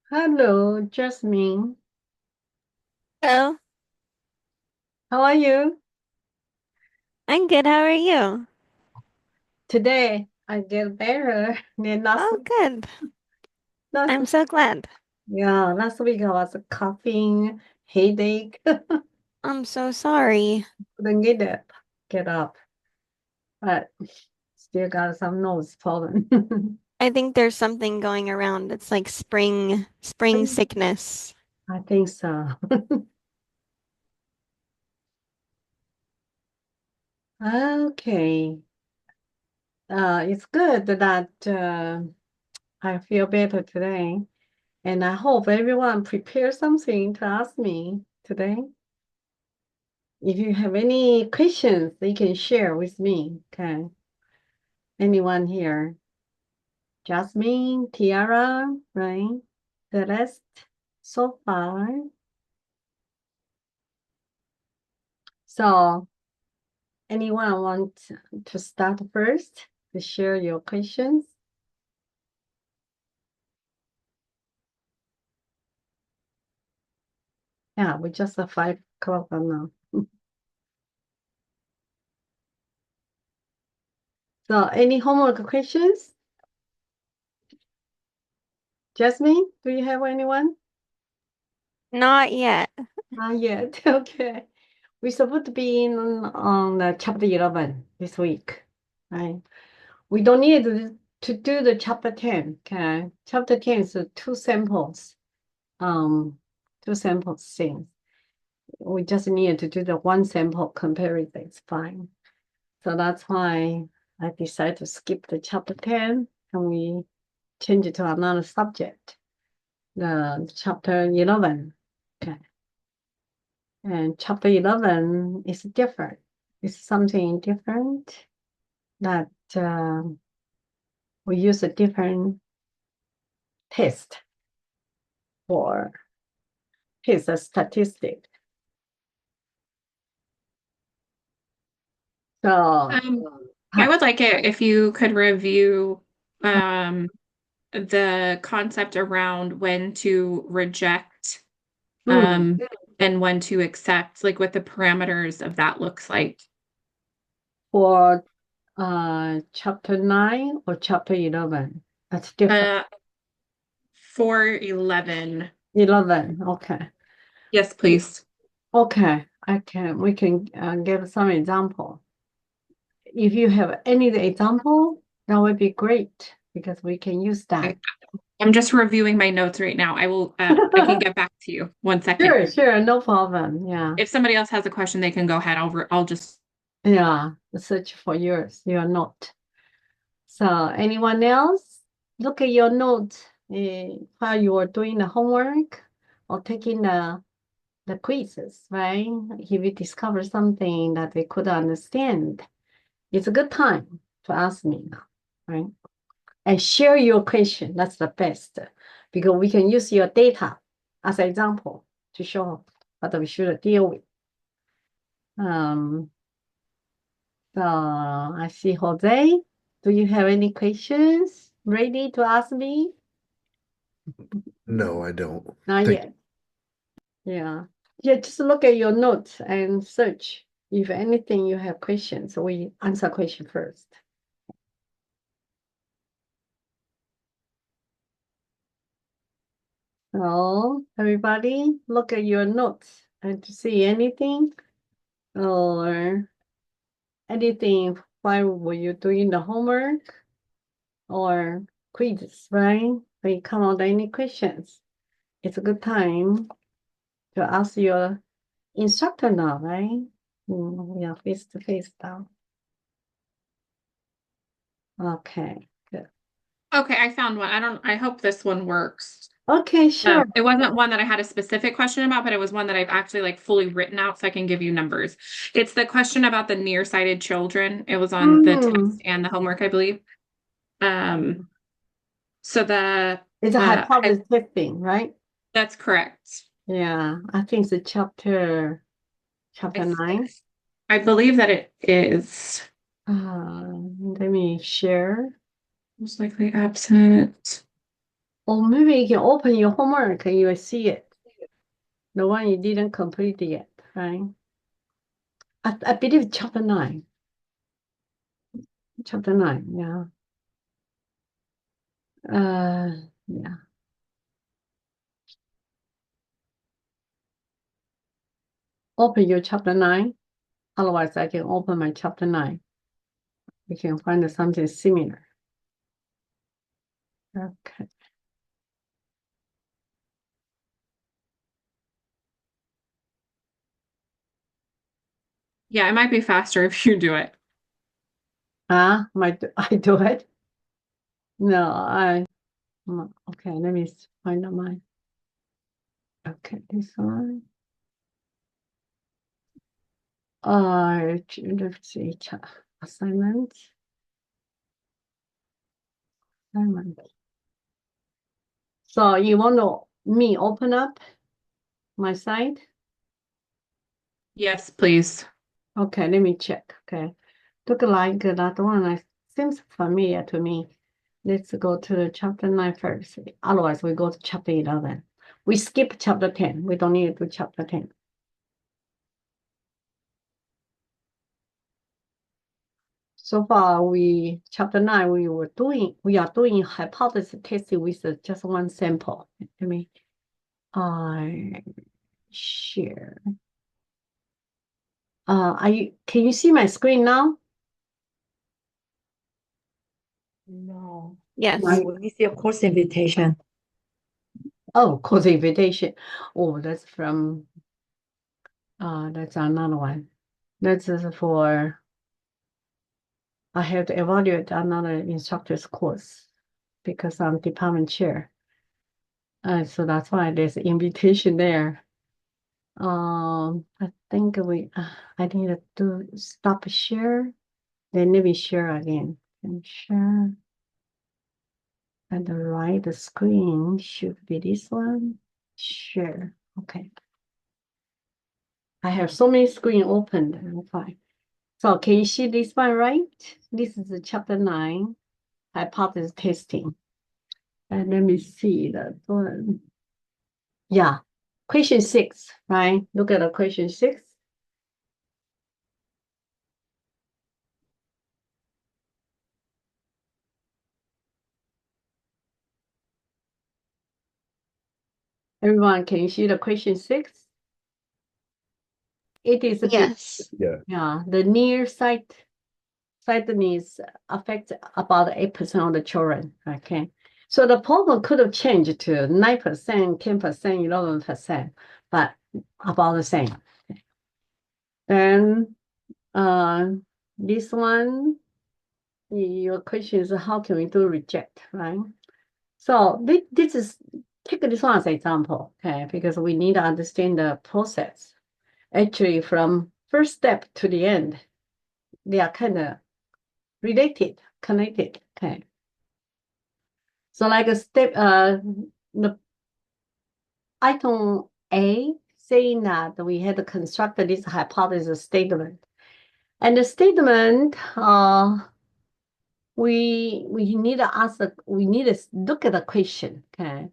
Hello, Jasmine. Hello, How are you? I'm good. How are you? Today I get better than last Oh, good. last I'm so glad. yeah, last week I was coughing, headache, I'm so sorry. couldn't get up, but still got some nose pollen. I think there's something going around. It's like spring sickness. I think so. Okay. It's good that I feel better today, and I hope everyone prepare something to ask me today. If you have any questions, you can share with me. Okay. Anyone here? Jasmine, Tiara, right? The rest so far. So anyone want to start first to share your questions? Yeah, we just at 5 o'clock now. So any homework questions? Jasmine, do you have anyone? Not yet. Not yet. Okay. We're supposed to be in on the chapter 11 this week, right? We don't need to do the chapter 10, okay? Chapter 10 is two samples, two sample things. We just need to do the one sample comparison, it's fine. So that's why I decided to skip the chapter 10 and we change it to another subject, the chapter 11. Okay. And chapter 11 is different. It's something different that we use a different test for his statistic. So, Um, I ha- would like it if you could review um, the concept around when to reject hmm, and when to accept, like what the parameters of that looks like. for chapter 9 or chapter 11, that's different. Uh, for 11. 11, okay. Yes, please. Okay, we can give some example. If you have any example, that would be great because we can use that. Okay. I'm just reviewing my notes right now. I can get back to you. 1 second. Sure, sure, no problem. Yeah. If somebody else has a question, they can go ahead. I'll just Yeah, search for yours, your note. So anyone else? Look at your notes while you are doing the homework or taking the quizzes, right? If you discover something that they could understand, it's a good time to ask me now, right? And share your question. That's the best because we can use your data as an example to show what we should deal with. Um, so I see Jose. Do you have any questions ready to ask me? No, I don't. Not Thank yet. Yeah. Yeah, just look at your notes and search. If anything you have questions, we answer question first. So everybody look at your notes and to see anything or anything while were you doing the homework or quizzes, right? When you come out any questions, it's a good time to ask your instructor now, right? We are face to face now. Okay, good. Okay, I found one. I hope this one works. Okay, sure. It wasn't one that I had a specific question about, but it was one that I've actually like fully written out so I can give you numbers. It's the question about the nearsighted children. It was on the Hmm. test and the homework, I believe. Um, so the It's a hy- hypothesis testing, right? that's correct. Yeah, I think it's a I chapter th 9. I believe that it is Let me share. most likely absent. Or maybe you can open your homework and you will see it. The one you didn't complete yet, right? I believe chapter 9. Chapter 9, yeah. Yeah. Open your chapter 9. Otherwise, I can open my chapter 9. We can find something similar. Okay. Yeah, it might be faster if you do it. I do it? No, okay, let me find mine. Okay, this one. Let's see, assignment. So you want me open up my site? Yes, please. Okay, let me check. Okay, look like that one seems familiar to me. Let's go to chapter 9 first. Otherwise, we go to chapter 11. We skip chapter 10. We don't need to do chapter 10. So far, chapter 9, we are doing hypothesis testing with just one sample. Let me share. Can you see my screen now? No. Yes. No, we need your course invitation. Oh, course invitation. Oh, that's another one. That's for, I have to evaluate another instructor's course because I'm department chair. So that's why there's invitation there. I think I need to stop share. Then let me share again. And share. And the right screen should be this one. Share. Okay. I have so many screens opened. Fine. So can you see this one, right? This is the chapter 9, hypothesis testing. And let me see that one. Yeah. Question 6, right? Look at the question 6. Everyone, can you see the question 6? It is a bit, Yes. yeah, the sightedness affects about 8% of the children. Okay. So the problem could have changed to 9%, 10%, 11%, but about the same. Then this one, your question is how can we do reject, right? So this is, take this one as an example, okay, because we need to understand the process. Actually, from first step to the end, they are kind of related, connected, okay. So like a step, the item A saying that we had to construct this hypothesis statement. And the statement, we need to look at the question, okay?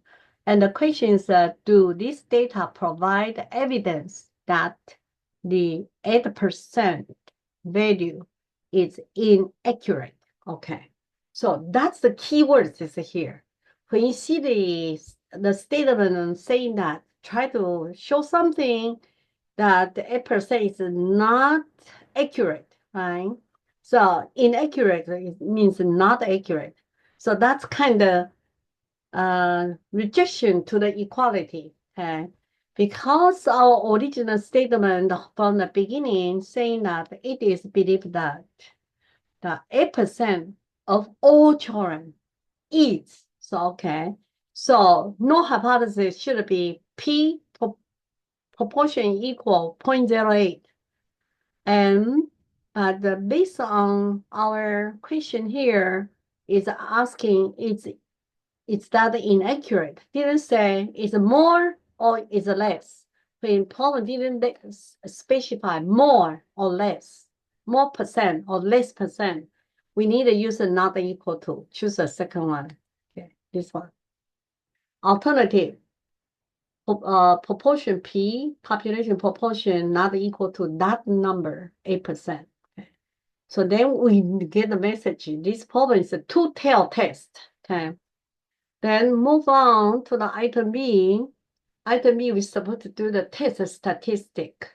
And the question is, do this data provide evidence that the 8% value is inaccurate? Okay, so that's the key words is here. When you see the statement saying that, try to show something that the 8% is not accurate, right? So inaccurate it means not accurate. So that's kind of rejection to the equality. Okay? Because our original statement from the beginning saying that it is believed that the 8% of all children is. So okay. So no hypothesis should be P proportion equal 0.08. And based on our question here is asking, it's that inaccurate. Didn't say it's more or it's less. The problem didn't specify more or less, more percent or less percent. We need to use a not equal to. Choose the second one. Okay, this one. alternative. Proportion P, population proportion not equal to that number, 8%. Okay. So then we get the message. This problem is a two-tailed test. Okay. Then move on to the item B. Item B, we're supposed to do the test statistic,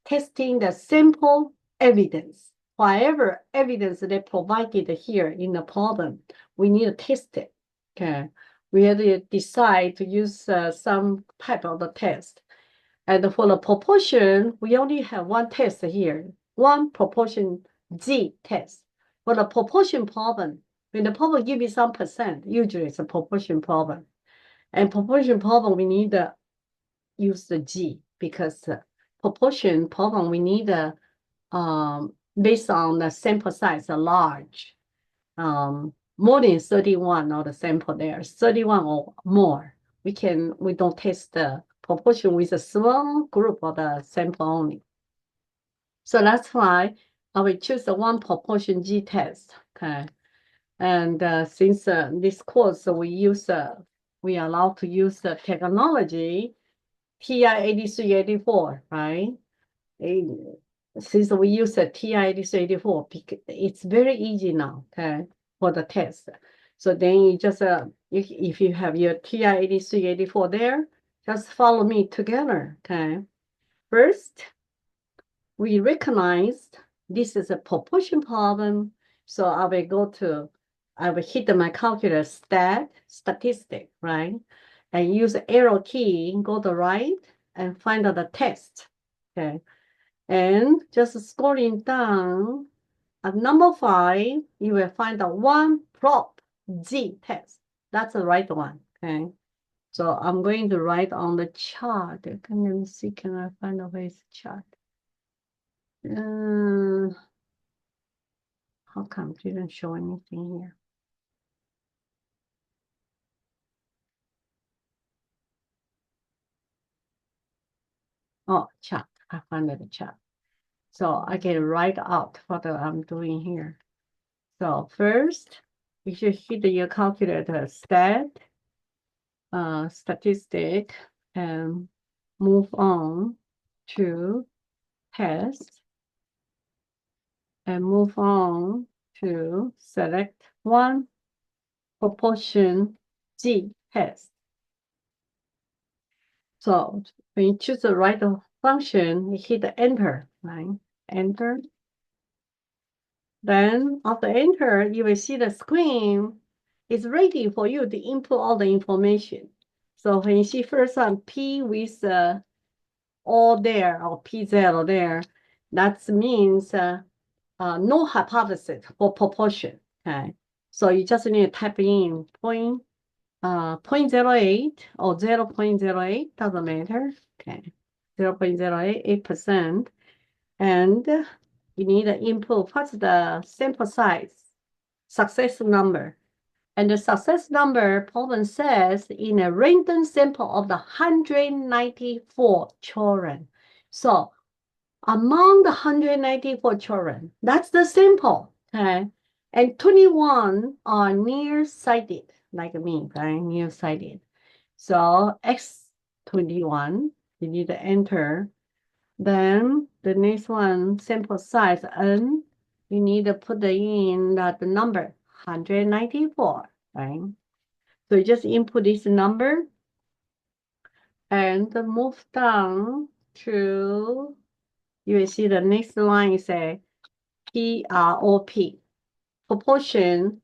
testing the sample evidence. Whatever evidence they provided here in the problem, we need to test it. Okay. We have to decide to use some type of the test. And for the proportion, we only have one test here, one proportion Z test. For the proportion problem, when the problem give you some percent, usually it's a proportion problem. And proportion problem, we need to use the G because proportion problem, we need based on the sample size, large. More than 31 of the sample there, 31 or more. We don't test the proportion with a small group of the sample only. So that's why I will choose the one proportion G test. Okay. And since this course we are allowed to use the technology TI-8384, right? Since we use the TI-8384, it's very easy now, okay, for the test. So then you just, if you have your TI-8384 there, just follow me together, okay? First, we recognized this is a proportion problem. So I will hit my calculator statistic, right? And use the arrow key, go to right and find out the test, okay? And just scrolling down at number 5, you will find the one prop Z test. That's the right one, okay? So I'm going to write on the chart. Let me see, can I find a way to chart? How come it didn't show anything here? Oh, chart. I found the chart. So I can write out what I'm doing here. So first, you should hit your calculator statistic and move on to test and move on to select one proportion G test. So when you choose the right function, you hit the enter, right? Enter. Then after enter, you will see the screen is ready for you to input all the information. So when you see first one, P with all there or P0 there, that means no hypothesis for proportion. Okay, so you just need to type in 0.08 or 0.08, doesn't matter. Okay, 0.08, 8%. And you need to input what's the sample size, success number. And the success number problem says in a random sample of the 194 children. So among the 194 children, that's the sample, okay? And 21 are nearsighted, like me, right? Nearsighted. So X21, you need to enter. Then the next one, sample size N, you need to put in the number 194, right? So you just input this number and move down to, you will see the next line is a PROP, proportion,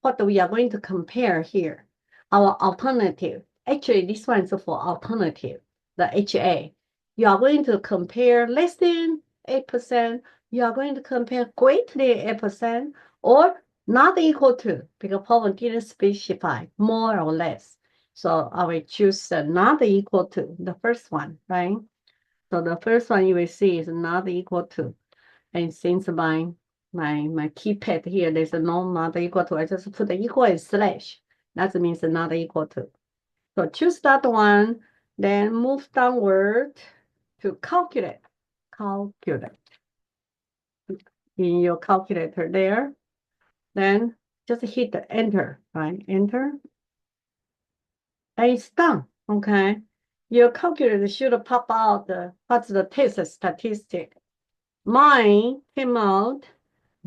what we are going to compare here. Our alternative, actually this one is for alternative, the HA. You are going to compare less than 8%, you are going to compare greatly 8%, or not equal to, because problem didn't specify more or less. So I will choose not equal to, the first one, right? So the first one you will see is not equal to. And since my keypad here, there's no not equal to, I just put the equal and slash. That means not equal to. So choose that one, then move downward to calculate. Calculate. In your calculator there. Then just hit the enter, right? Enter. and it's done. Okay. Your calculator should pop out what's the test statistic. Mine came out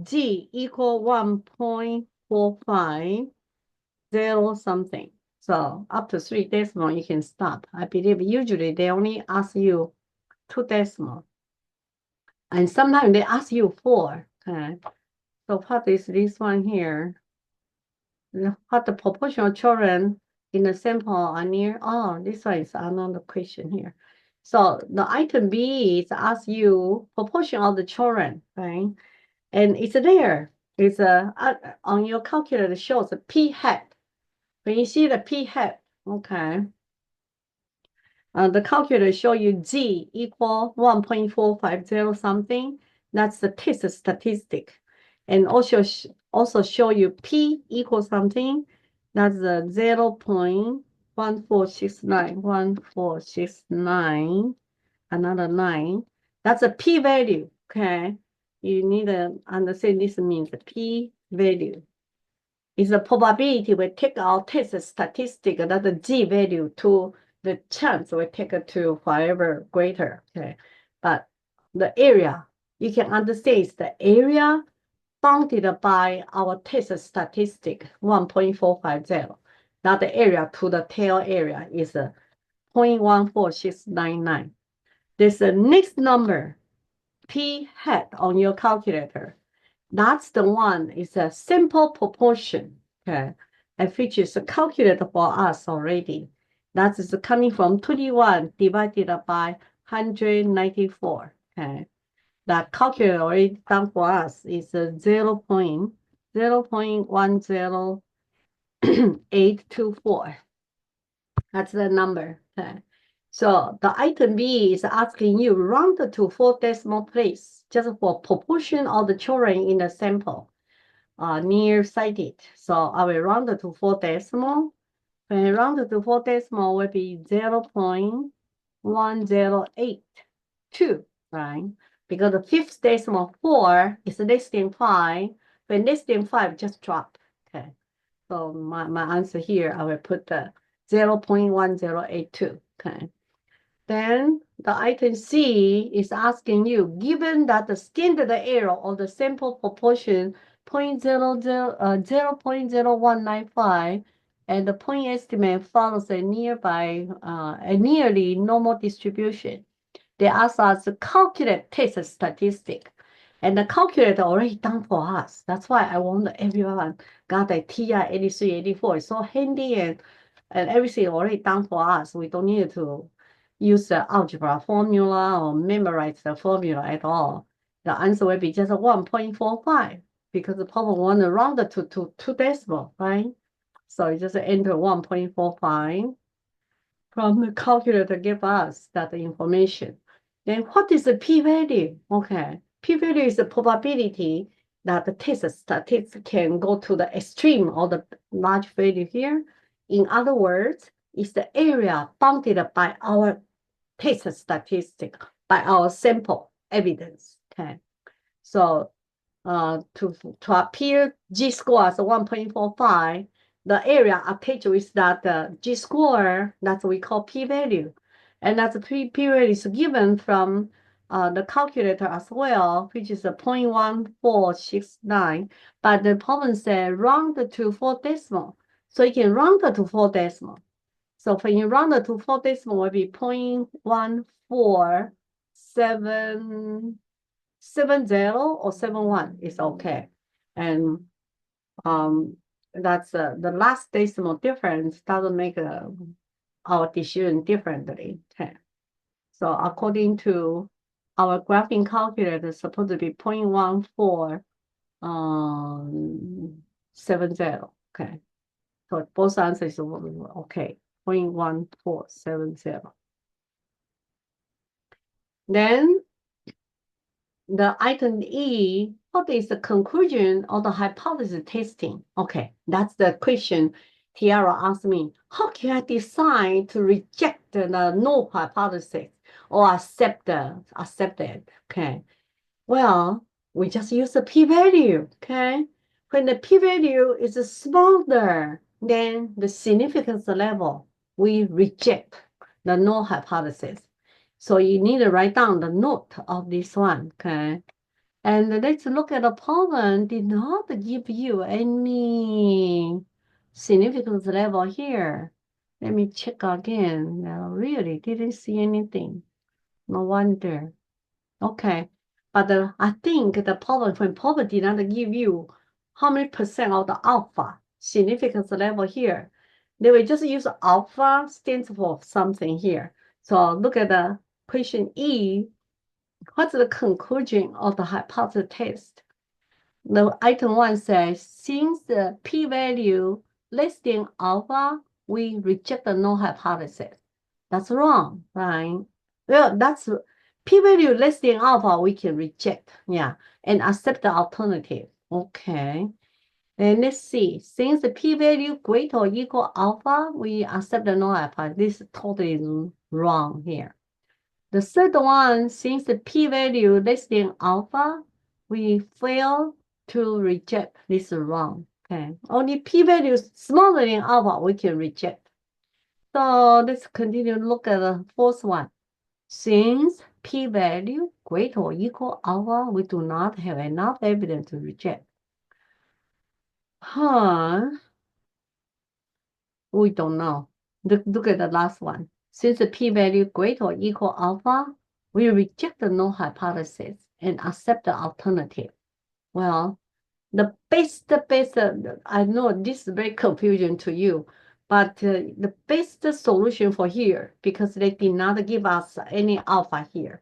G equal 1.450 something. So up to 3 decimal, you can stop. I believe usually they only ask you 2 decimal. And sometimes they ask you 4. Okay. So what is this one here? What the proportion of children in the sample are near? Oh, this one is another question here. So the item B is ask you proportion of the children, right? And it's there. It's on your calculator it shows a p hat. When you see the p hat, okay. The calculator show you G equal 1.450 something. That's the test statistic. And also show you P equals something. That's the 0.1469, another 9. That's a P value, okay? You need to understand this means the P value. Is the probability we take our test statistic, that the G value to the chance we take it to whatever greater, okay? But the area, you can understand is the area bounded by our test statistic, 1.450. Now the area to the tail area is 0.14699. There's a next number, P hat on your calculator. That's the one, it's a simple proportion, okay, and which is calculated for us already. That is coming from 21 divided by 194, okay. That calculator already done for us is 0.10824. That's the number, okay. So the item B is asking you round to 4 decimal place, just for proportion of the children in the sample, nearsighted. So I will round to 4 decimal. When I round to 4 decimal will be 0.1082, right? Because the 5th decimal 4 is less than 5. When less than 5, just drop, okay. So my answer here, I will put the 0.1082, okay. Then the item C is asking you, given that the standard error of the sample proportion 0.0195 and the point estimate follows a nearly normal distribution, they ask us to calculate test statistic. And the calculator already done for us. That's why I want everyone got a TI 8384. It's so handy and everything already done for us. We don't need to use the algebra formula or memorize the formula at all. The answer will be just 1.45 because the problem want to round it to 2 decimal, right? So you just enter 1.45 from the calculator give us that information. Then what is the p-value? Okay, p-value is the probability that the test statistic can go to the extreme of the large value here. In other words, it's the area bounded by our test statistic, by our sample evidence. Okay, so to appear G score as 1.45, the area attached with that G score, that's what we call p-value. And that's p-value is given from the calculator as well, which is a 0.1469. But the problem says round to 4 decimal. So you can round to 4 decimal. So when you round to 4 decimal, it will be 0.14770 or 71 is okay. And that's the last decimal difference doesn't make our decision differently. Okay. So according to our graphing calculator, it's supposed to be 0.1470. Okay. So both answers are okay. 0.1470. Then the item E, what is the conclusion of the hypothesis testing? Okay, that's the question Tiara asked me. How can I decide to reject the null hypothesis or accept it? Okay, well, we just use the p-value, okay? When the p-value is smaller than the significance level, we reject the null hypothesis. So you need to write down the note of this one, okay? And let's look at the problem. Did not give you any significance level here. Let me check again. No, really didn't see anything. No wonder. Okay. But I think the problem, when problem did not give you how many percent of the alpha significance level here, they will just use alpha stands for something here. So look at the question E. What's the conclusion of the hypothesis test? The item 1 says, since the p-value less than alpha, we reject the null hypothesis. That's wrong, right? Well, that's p-value less than alpha, we can reject, yeah, and accept the alternative. Okay. And let's see, since the p-value greater or equal alpha, we accept the null hypothesis. This is totally wrong here. The third one, since the p-value less than alpha, we fail to reject. This is wrong. Okay. Only p-value smaller than alpha, we can reject. So let's continue to look at the fourth one. Since p-value greater or equal alpha, we do not have enough evidence to reject. We don't know. Look at the last one. Since the p-value greater or equal alpha, we reject the null hypothesis and accept the alternative. Well, the best, I know this is very confusing to you, but the best solution for here, because they did not give us any alpha here,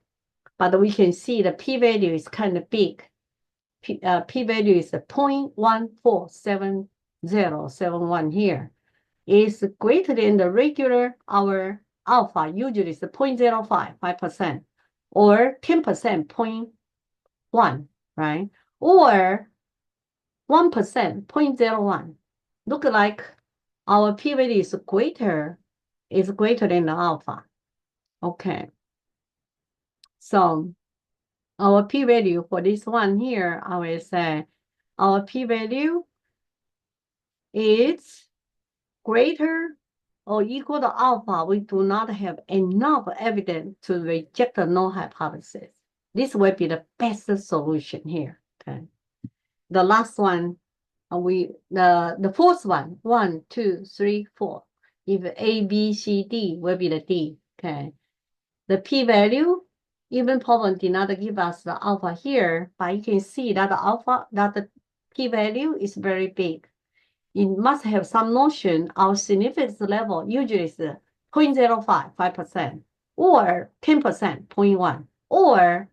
but we can see the p-value is kind of big. P-value is 0.147071 here. Is greater than the regular, our alpha usually is 0.05, 5%, or 10%, 0.1, right? Or 1%, 0.01. Look like our p-value is greater than the alpha. Okay. So our p-value for this one here, I will say our p-value is greater or equal to alpha. We do not have enough evidence to reject the null hypothesis. This will be the best solution here. Okay. The last one, the fourth one, 1, 2, 3, 4. If A, B, C, D will be the D. Okay. The p-value, even problem did not give us the alpha here, but you can see that the p-value is very big. It must have some notion of significance level, usually is 0.05, 5%, or 10%, 0.1, or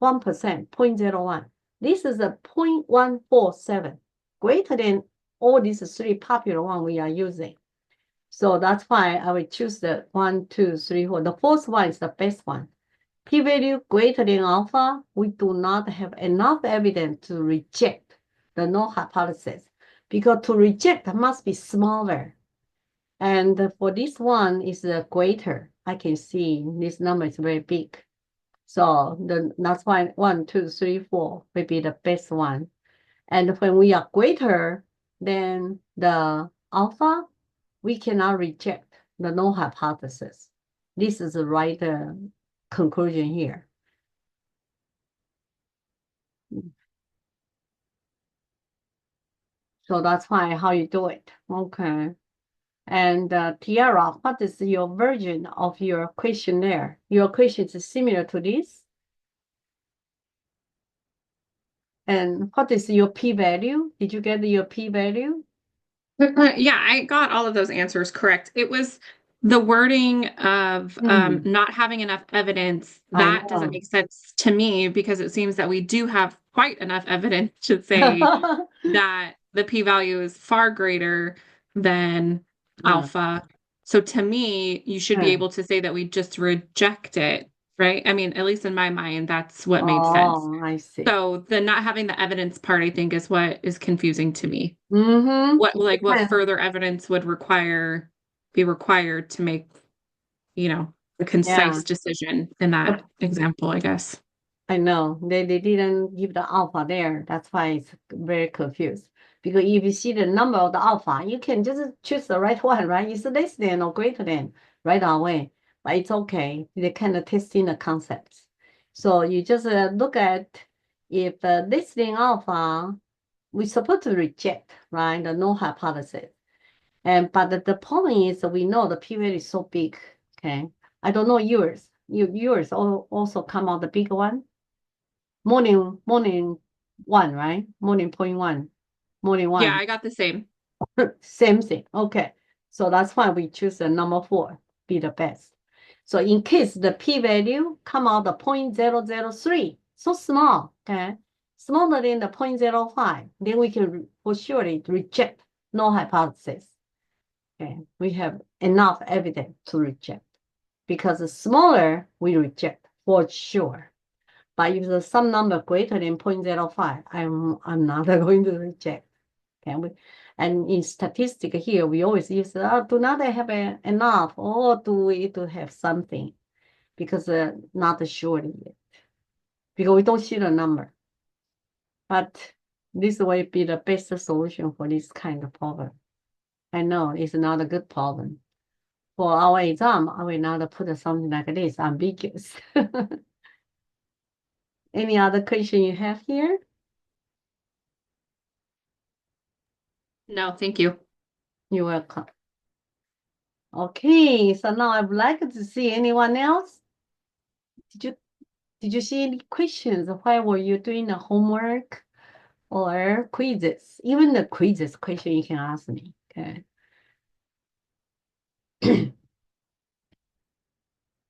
1%, 0.01. This is a 0.147, greater than all these three popular ones we are using. So that's why I will choose the 1, 2, 3, 4. The fourth one is the best one. P-value greater than alpha, we do not have enough evidence to reject the null hypothesis, because to reject must be smaller. And for this one is greater. I can see this number is very big. So that's why 1, 2, 3, 4 will be the best one. And when we are greater than the alpha, we cannot reject the null hypothesis. This is the right conclusion here. So that's why how you do it. Okay. And Tiara, what is your version of your questionnaire? Your question is similar to this. And what is your p-value? Did you get your p-value? Yeah, I got all of those answers correct. It was the wording of not having enough evidence. That doesn't make sense to me, because it seems that we do have quite enough evidence to say that the p-value is far greater than alpha. So to me, you should be able to say that we just reject it, right? I mean, at least in my mind, that's what made sense. Oh, I see. So the not having the evidence part, I think, is what is confusing to me. What further evidence would be required to make, a concise decision in that example, I guess. I know they didn't give the alpha there. That's why it's very confused. Because if you see the number of the alpha, you can just choose the right one, right? It's less than or greater than right away. But it's okay. They kind of testing the concepts. So you just look at if less than alpha, we're supposed to reject, right? The null hypothesis. But the problem is we know the p-value is so big, okay? I don't know yours. Yours also come out the big one? Morning one, right? Morning point one. Morning one. Yeah, I got the same. Same thing. Okay. So that's why we choose the number 4, be the best. So in case the p-value come out the 0.003, so small, okay? Smaller than the 0.05, then we can for sure reject null hypothesis. Okay, we have enough evidence to reject. Because the smaller, we reject for sure. But if the some number greater than 0.05, I'm not going to reject. Okay, and in statistic here, we always use do not have enough or do we to have something because not sure yet. Because we don't see the number. But this will be the best solution for this kind of problem. I know it's not a good problem. For our exam, I will not put something like this, ambiguous. Any other question you have here? No, thank you. You're welcome. Okay, so now I would like to see anyone else. Did you see any questions? Why were you doing the homework or quizzes? Even the quizzes question you can ask me. Okay.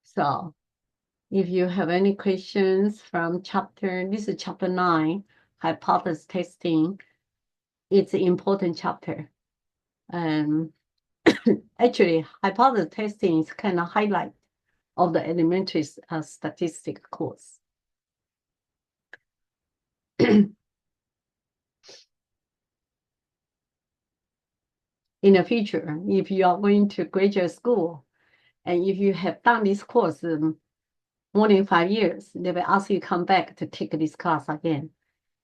So if you have any questions from this is chapter 9, hypothesis testing. It's an important chapter. Actually, hypothesis testing is kind of highlight of the elementary statistics course. In the future, if you are going to graduate school, and if you have done this course more than 5 years, they will ask you to come back to take this class again.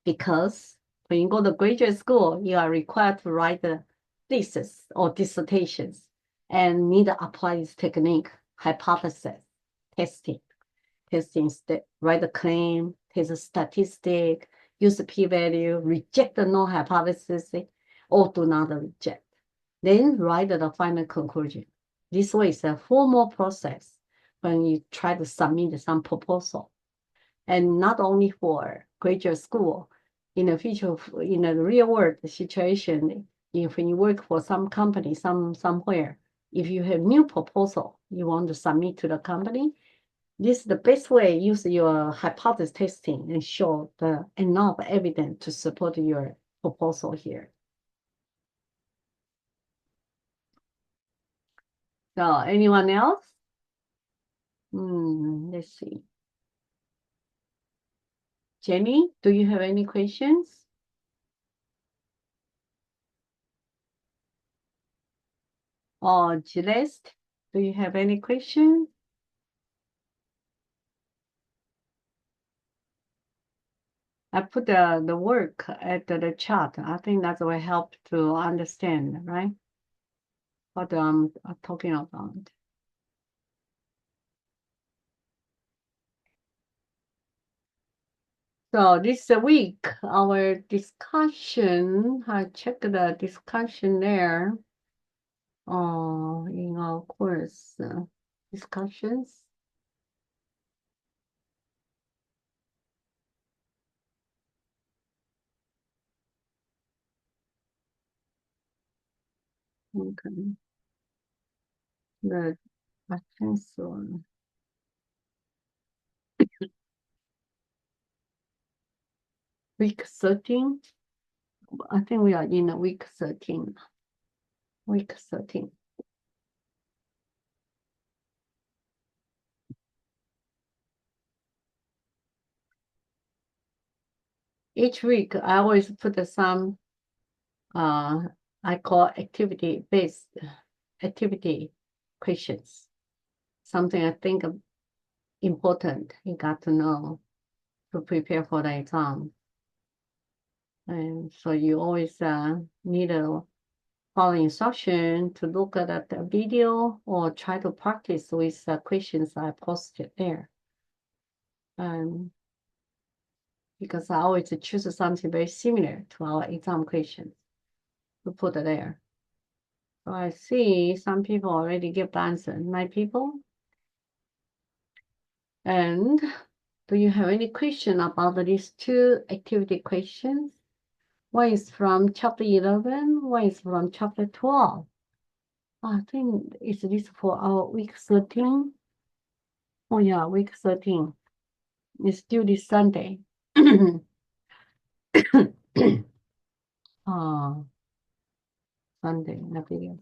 Because when you go to graduate school, you are required to write the thesis or dissertations and need to apply this technique, hypothesis testing. Write the claim, test a statistic, use the p-value, reject the null hypothesis, or do not reject. Then write the final conclusion. This way is a formal process when you try to submit some proposal. And not only for graduate school, in the future, in the real world situation, if when you work for some company, somewhere, if you have new proposal you want to submit to the company, this is the best way. Use your hypothesis testing and show the enough evidence to support your proposal here. So anyone else? Let's see. Jenny, do you have any questions? Or Celeste, do you have any questions? I put the work at the chat. I think that will help to understand, right? What I'm talking about. So this week, our discussion, I checked the discussion there. In our course discussions. Okay. I think so. Week 13. I think we are in week 13. Week 13. Each week, I always put some, I call activity-based activity questions. Something I think important you got to know to prepare for the exam. And so you always need to follow instruction to look at the video or try to practice with the questions I posted there. Because I always choose something very similar to our exam questions to put there. So I see some people already give the answer. 9 people. And do you have any question about these 2 activity questions? One is from chapter 11, one is from chapter 12. I think it's this for our week 13. Oh yeah, week 13. It's due this Sunday. Sunday, not video.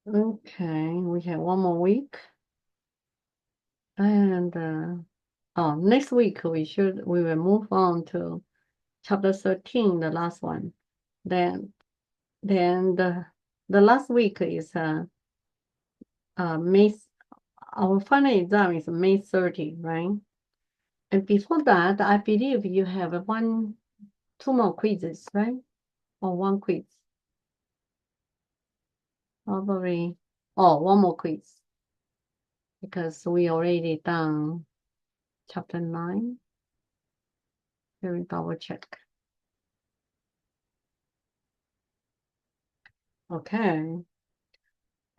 Okay, we have one more week. And next week we will move on to chapter 13, the last one. Then the last week is May. Our final exam is May 30, right? And before that, I believe you have 2 more quizzes, right? Or 1 quiz. Probably, one more quiz. Because we already done chapter 9. Let me double check. Okay.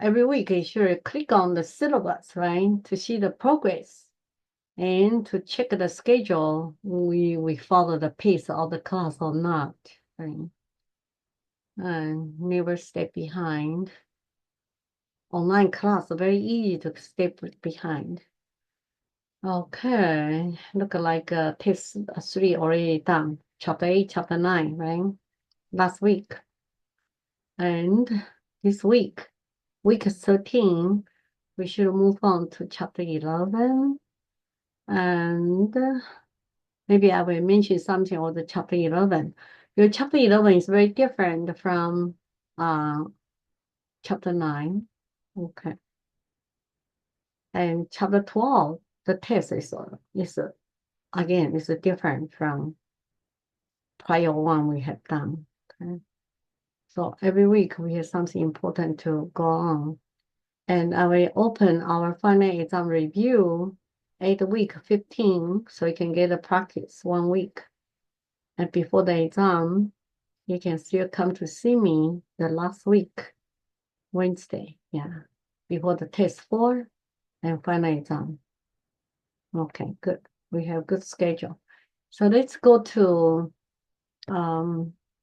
Every week you should click on the syllabus, right? To see the progress and to check the schedule. We follow the pace of the class or not, right? And never stay behind. Online class, very easy to stay behind. Okay, look like test 3 already done. Chapter 8, chapter 9, right? Last week. And this week, week 13, we should move on to chapter 11. And maybe I will mention something about the chapter 11. Your chapter 11 is very different from chapter 9. Okay. And chapter 12, the test is again, is different from prior one we have done. Okay. So every week we have something important to go on. And I will open our final exam review at week 15, so you can get a practice 1 week. And before the exam, you can still come to see me the last week, Wednesday, yeah, before the test 4 and final exam. Okay, good. We have good schedule. So let's go to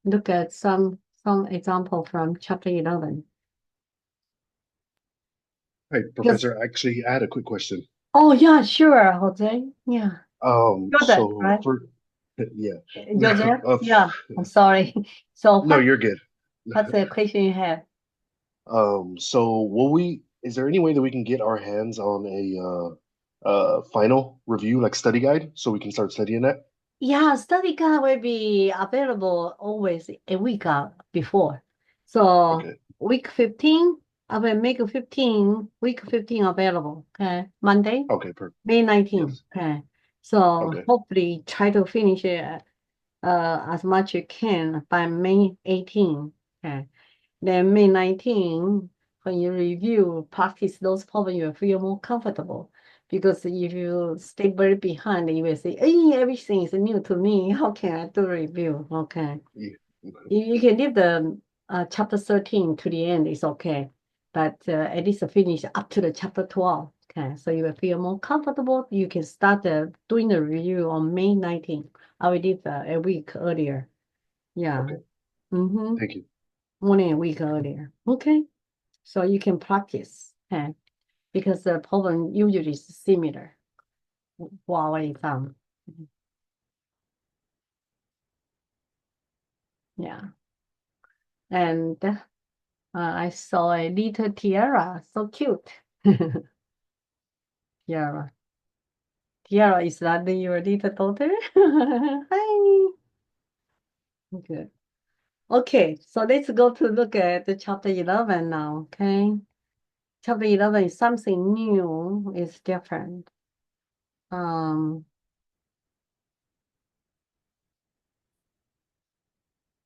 look at some example from chapter 11. Hey, Professor, actually, I had a quick question. Oh, yeah, sure, Jose. Yeah. Joseph, So right? yeah. Joseph? Yeah, I'm sorry. So No, you're good. what's the question you have? So is there any way that we can get our hands on a final review, like study guide, so we can start studying that? Yeah, study guide will be available always a week before. So Okay. week 15, I will make week 15 available. Okay, Monday, Okay, perfect. May 19. Yes. Okay, so Okay. hopefully try to finish it as much you can by May 18. Okay, then May 19, when you review, practice those problems, you will feel more comfortable. Because if you stay very behind, you will say, hey, everything is new to me. How can I do review? Okay. Yeah. Okay. You can leave the chapter 13 to the end, it's okay. But at least finish up to the chapter 12. Okay, so you will feel more comfortable. You can start doing the review on May 19. I will leave a week earlier. Yeah. Okay. Mm-hmm. Thank you. More than a week earlier. Okay. So you can practice. Okay. Because the problem usually is similar for our exam. Yeah. And I saw a little tiara, so cute. Tiara. Tiara, is that your little daughter? Hi. Good. Okay, so let's go to look at the chapter 11 now, okay? Chapter 11 is something new, it's different.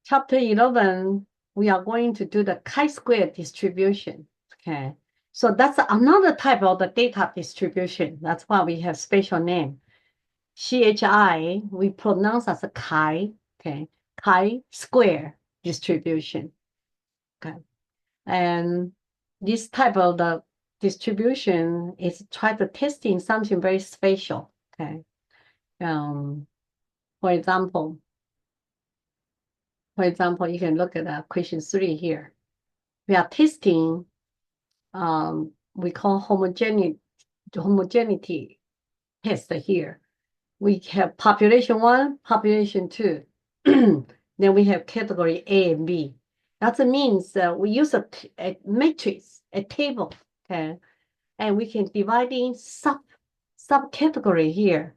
chapter 11, we are going to do the chi-square distribution. Okay. So that's another type of the data distribution. That's why we have special name. CHI, we pronounce as a chi, okay, chi-square distribution. Okay. And this type of the distribution is try to testing something very special. Okay. For example, you can look at question 3 here. We are testing, we call homogeneity test here. We have population 1, population 2. Then we have category A and B. That means we use a matrix, a table, okay, and we can divide in subcategory here.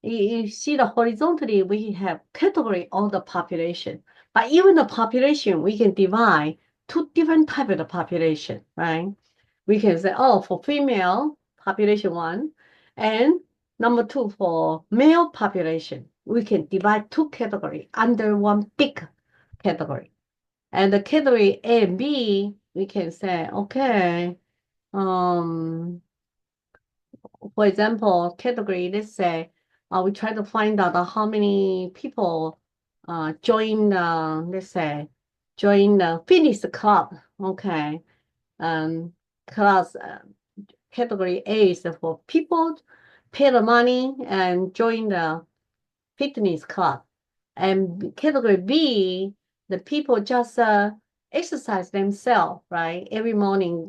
You see the horizontally, we have category of the population. But even the population, we can divide 2 different types of the population, right? We can say, oh, for female, population 1, and number 2, for male population. We can divide 2 categories under one big category. And the category A and B, we can say, okay, for example, category, let's say, we try to find out how many people join, let's say, join the fitness club, okay, class, category A is for people pay the money and join the fitness club. And category B, the people just exercise themselves, right? Every morning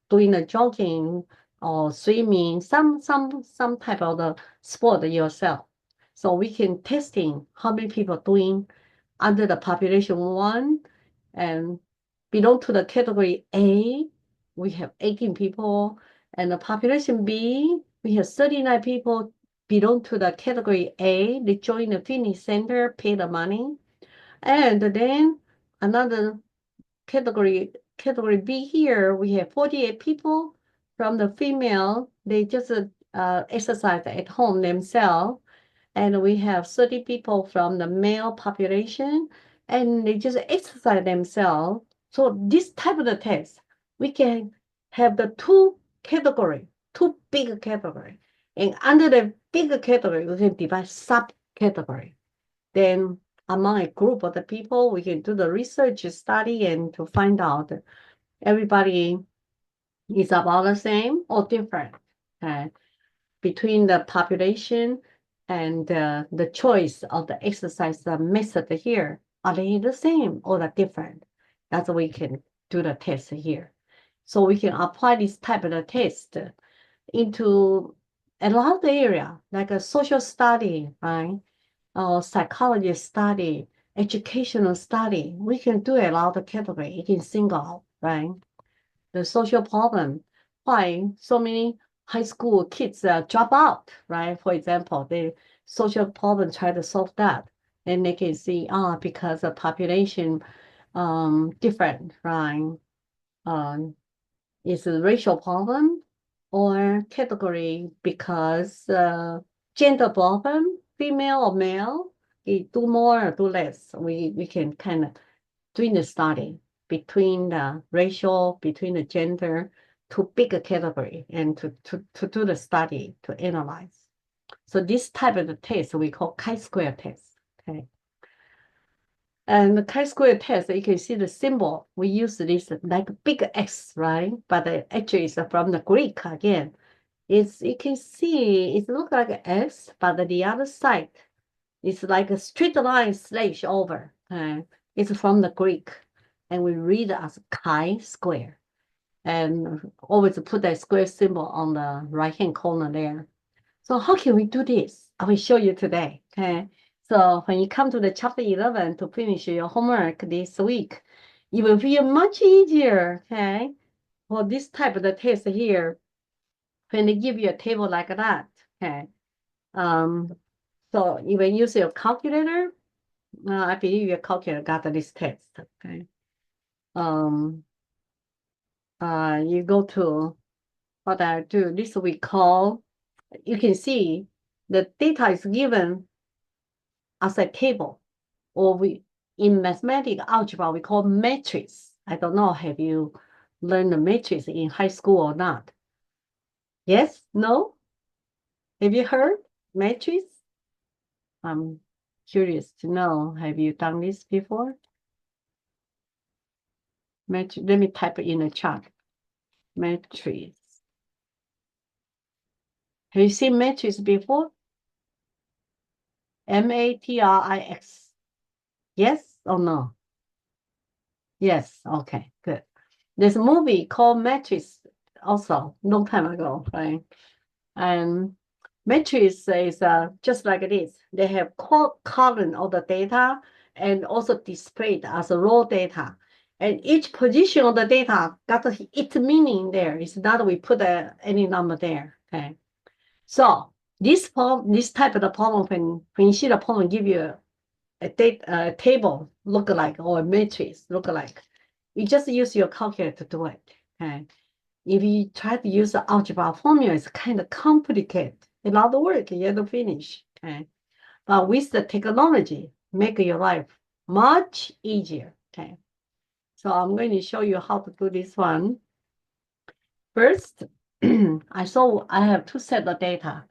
doing the jogging or swimming, some type of the sport yourself. So we can testing how many people doing under the population 1 and belong to the category A, we have 18 people, and the population B, we have 39 people belong to the category A. They join the fitness center, pay the money. And then another category B here, we have 48 people from the female. They just exercise at home themselves. And we have 30 people from the male population, and they just exercise themselves. So this type of the test, we can have the 2 big category. And under the bigger category, we can divide subcategory. Then among a group of the people, we can do the research study and to find out everybody is about the same or different. Okay? Between the population and the choice of the exercise method here, are they the same or the different? That's what we can do the test here. So we can apply this type of the test into a lot of area, like a social study, right? Or psychology study, educational study. We can do a lot of category. You can single, right? The social problem, why so many high school kids drop out, right? For example, the social problem, try to solve that. And they can see, because the population different, right? It's a racial problem or category because gender problem, female or male, do more or do less. We can kind of doing the study between the racial, between the gender, to pick a category and to do the study, to analyze. So this type of the test we call chi-square test. Okay. And the chi-square test, you can see the symbol. We use this like big X, right? But actually it's from the Greek again. You can see it looks like an X, but the other side is like a straight line slash over. It's from the Greek. And we read it as chi-square. And always put that square symbol on the right-hand corner there. So how can we do this? I will show you today, okay? So when you come to the chapter 11 to finish your homework this week, it will be much easier, okay? For this type of the test here, when they give you a table like that, okay? So you will use your calculator. I believe your calculator got this test, okay? You go to what I do. This we call, you can see the data is given as a table, or in mathematics algebra, we call matrix. I don't know, have you learned the matrix in high school or not? Yes? No? Have you heard matrix? I'm curious to know, have you done this before? Matrix, let me type it in the chat. Matrix. Have you seen matrix before? M-A-T-R-I-X. Yes or no? Yes, okay, good. There's a movie called Matrix also, long time ago, right? And Matrix is just like this. They have column of the data and also displayed as a raw data. And each position of the data got its meaning there. It's not we put any number there, okay? So this type of the problem, when you see the problem, give you a table look like or a matrix look like, you just use your calculator to do it. Okay. If you try to use the algebra formula, it's kind of complicated. A lot of work you have to finish. Okay. But with the technology, make your life much easier. Okay. So I'm going to show you how to do this one. First, I have two sets of data,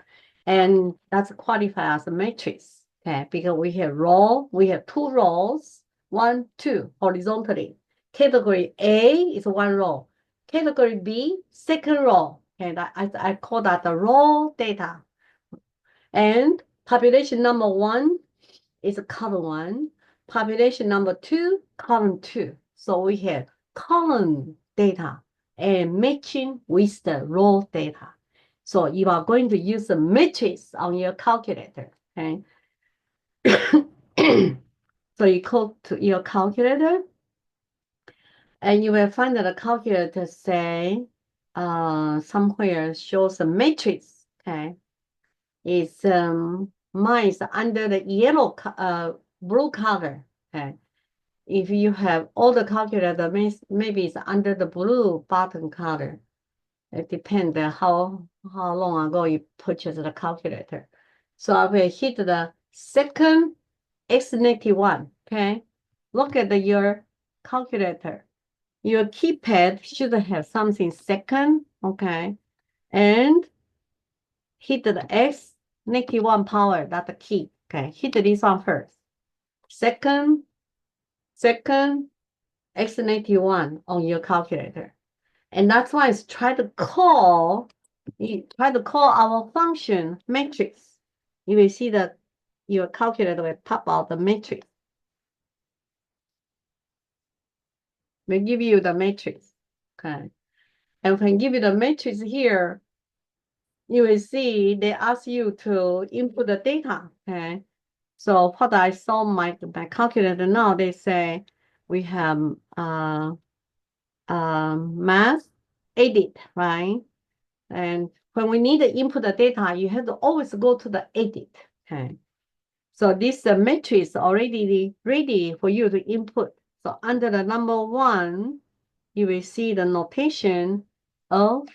and that's qualified as a matrix. Okay, because we have two rows, 1, 2, horizontally. Category A is one row. Category B, second row. And I call that the raw data. And population number 1 is column 1. Population number 2, column 2. So we have column data and matching with the raw data. So you are going to use the matrix on your calculator, okay? So you go to your calculator, and you will find that the calculator say somewhere shows a matrix, okay? It's mine is under the yellow blue color, okay? If you have all the calculator, maybe it's under the blue button color. It depends on how long ago you purchased the calculator. So I will hit the second X-1, okay? Look at your calculator. Your keypad should have something second, okay? And hit the X-1 power, that's the key, okay? Hit this one first. Second X-1 on your calculator. And that's why it's try to call our function matrix. You will see that your calculator will pop out the matrix. Will give you the matrix. Okay. And when give you the matrix here, you will see they ask you to input the data. Okay. So what I saw my calculator now, they say we have math edit, right? And when we need to input the data, you have to always go to the edit. Okay. So this matrix already ready for you to input. So under the number 1, you will see the notation of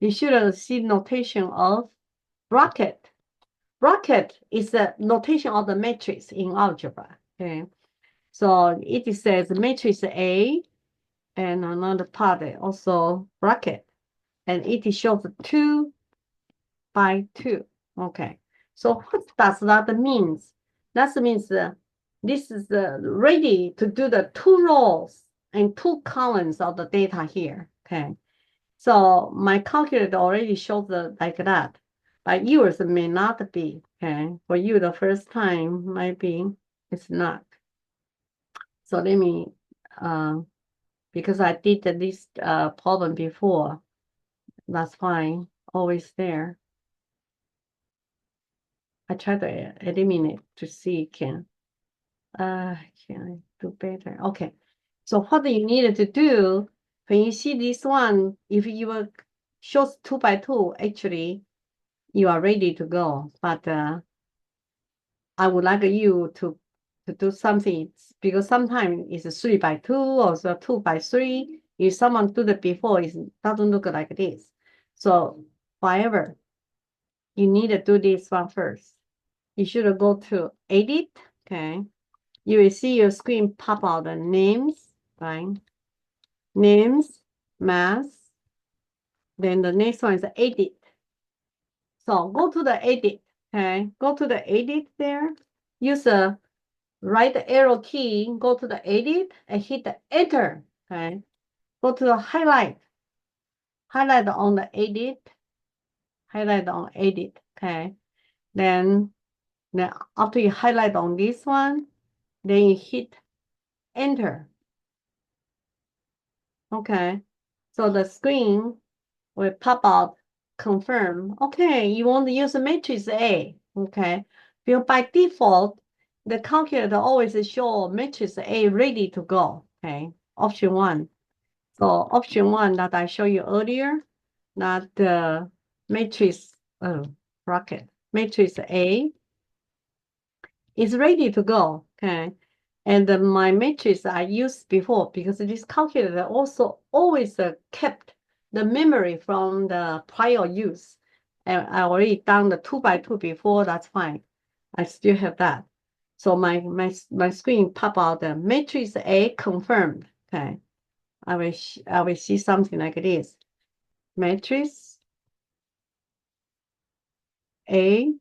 you should see notation of bracket. Bracket is the notation of the matrix in algebra. Okay. So it says matrix A, and another part also bracket, and it shows 2 by 2. Okay. So what does that mean? That means this is ready to do the 2 rows and 2 columns of the data here. Okay. So my calculator already shows like that, but yours may not be. Okay. For you, the first time might be it's not. So let me because I did this problem before, that's fine, always there. I try to eliminate to see can I do better. Okay, so what you needed to do when you see this one, if you shows 2 by 2, actually you are ready to go. But I would like you to do something, because sometimes it's 3 by 2 or so 2 by 3. If someone do it before, it doesn't look like this. So however, you need to do this one first. you should go to edit, okay? You will see your screen pop out the names, right? Names, math. Then the next one is edit. So go to the edit, okay? Go to the edit there. Use the right arrow key, go to the edit and hit the enter, okay? Go to the highlight. Highlight on the edit. Highlight on edit, okay? Then after you highlight on this one, then you hit enter. Okay, so the screen will pop out, confirm. Okay, you want to use a matrix A. Okay, because by default, the calculator always show matrix A ready to go. Okay, option 1. So option 1 that I showed you earlier, that the matrix bracket matrix A is ready to go. Okay, and my matrix I used before because this calculator also always kept the memory from the prior use. And I already done the 2 by 2 before. That's fine. I still have that. So my screen pop out the matrix A confirmed. Okay, I will see something like this. Matrix A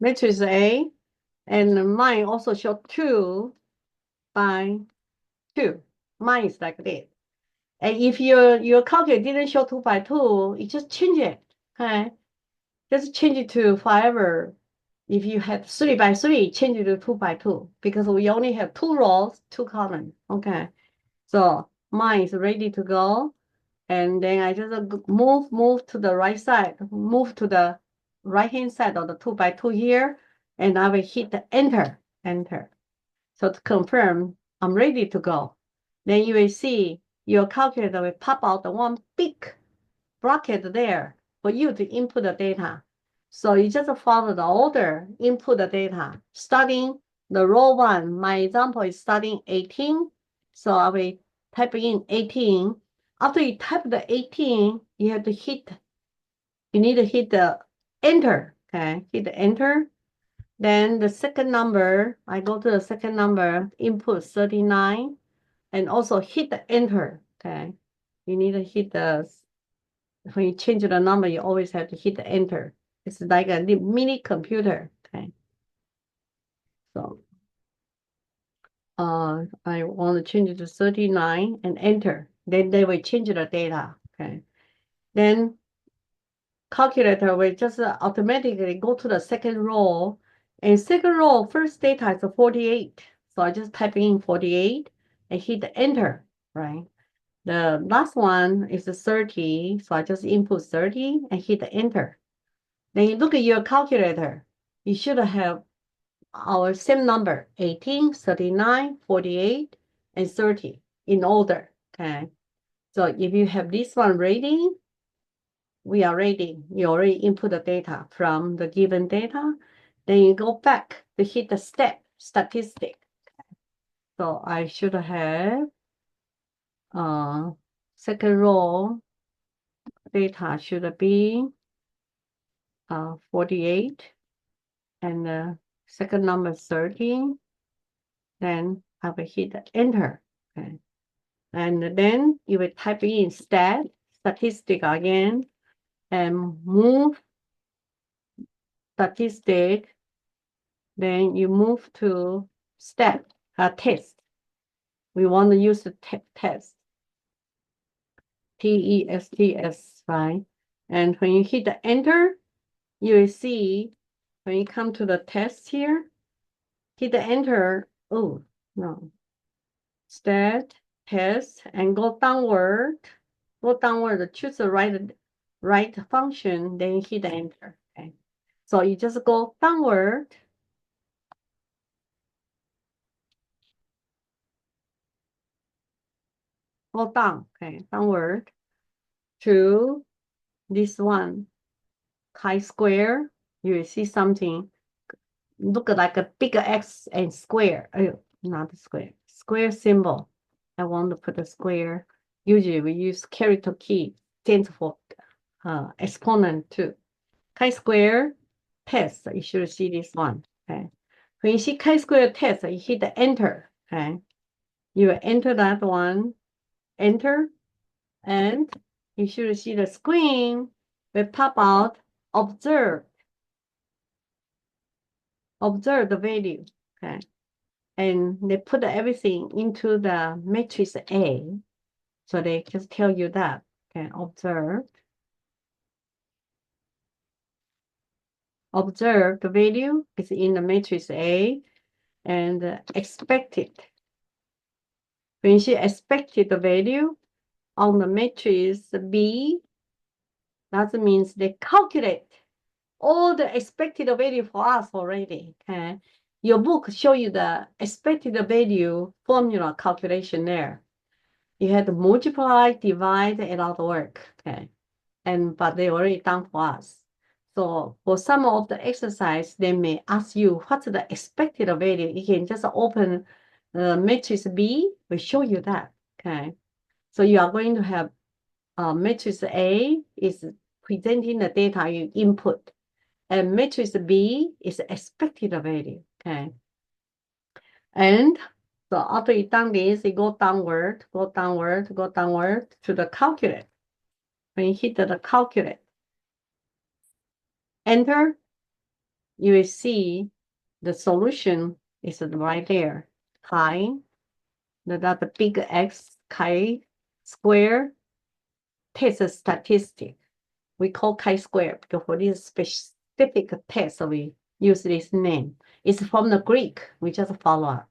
matrix A, and mine also show 2 by 2. Mine is like this. And if your calculator didn't show 2 by 2, you just change it. Okay, just change it to forever. If you had 3 by 3, change it to 2 by 2 because we only have 2 rows, 2 columns. Okay, so mine is ready to go. And then I just move to the right side, move to the right hand side of the 2 by 2 here, and I will hit the enter. So to confirm, I'm ready to go. Then you will see your calculator will pop out the one big bracket there for you to input the data. So you just follow the order, input the data. Starting the row 1, my example is starting 18. So I will type in 18. After you type the 18, you need to hit the enter, okay? Hit the enter. Then the second number, I go to the second number, input 39, and also hit the enter, okay? You need to hit when you change the number, you always have to hit the enter. It's like a mini computer, okay? So I want to change it to 39 and enter. Then they will change the data, okay? Then calculator will just automatically go to the second row. And second row, first data is 48. So I just type in 48 and hit the enter, right? The last one is 30. So I just input 30 and hit the enter. Then you look at your calculator. You should have our same number, 18, 39, 48, and 30 in order, okay? So if you have this one ready, we are ready. You already input the data from the given data. Then you go back to hit the statistic. So I should have second row data should be 48 and the second number 30. Then I will hit enter. Okay. And then you will type in statistic again and move statistic. Then you move to test. We want to use the test. TESTS, right? And when you hit the enter, you will see when you come to the test here, hit the enter. Oh, no. Test, and go downward. Choose the right function, then hit enter. Okay. So you just go downward. Go down, okay, downward to this one, chi-square. You will see something look like a bigger X and square. Not square. Square symbol. I want to put a square. Usually we use character key, stands for exponent too. Chi-square test, you should see this one. Okay. When you see chi-square test, you hit the enter. Okay. You enter that one, enter, and you should see the screen will pop out, observe the value. Okay. And they put everything into the matrix A. So they just tell you that. Okay, observe the value is in the matrix A and expected. When she expected the value on the matrix B, that means they calculate all the expected value for us already. Okay, your book show you the expected value formula calculation there. You had to multiply, divide, and all the work. Okay, but they already done for us. So for some of the exercise, they may ask you what's the expected value. You can just open matrix B, will show you that. Okay, so you are going to have matrix A is presenting the data you input, and matrix B is expected value. Okay, and so after you done this, you go downward to the calculate. When you hit the calculate, enter, you will see the solution is right there. Chi, the big X, chi-square test statistic. We call chi-square because for this specific test, we use this name. It's from the Greek. We just follow up.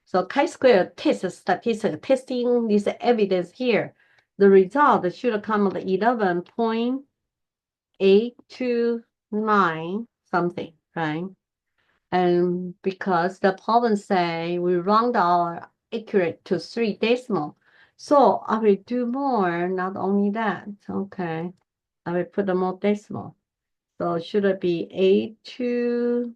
So chi-square test statistic, testing this evidence here. The result should come at 11.829 something, right? And because the problem say we round our accurate to 3 decimal. So I will do more, not only that. Okay. I will put a more decimal. So should it be 82?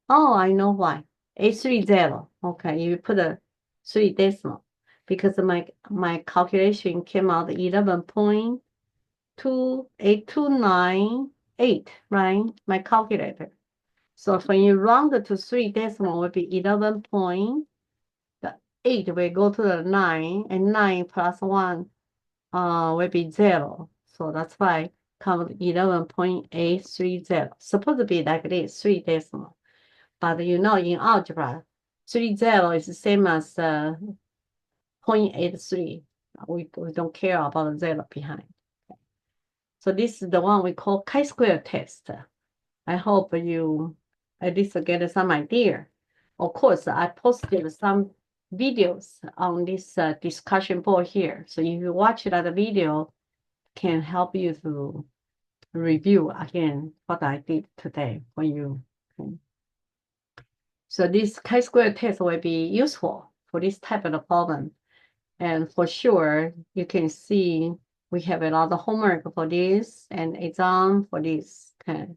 Oh, I know why. 830. Okay, you put a 3 decimal because my calculation came out 11.28298, right? My calculator. So when you round it to 3 decimal, will be 11.8 will go to the 9, and 9 plus 1 will be 0. So that's why comes 11.830. Supposed to be like this, 3 decimal. But you know, in algebra, 30 is the same as 0.83. We don't care about the 0 behind. Okay. So this is the one we call chi-square test. I hope you at least get some idea. Of course, I posted some videos on this discussion board here. So if you watch that video, can help you to review again what I did today for you. Okay. So this chi-square test will be useful for this type of problem. And for sure, you can see we have a lot of homework for this and exam for this. Okay.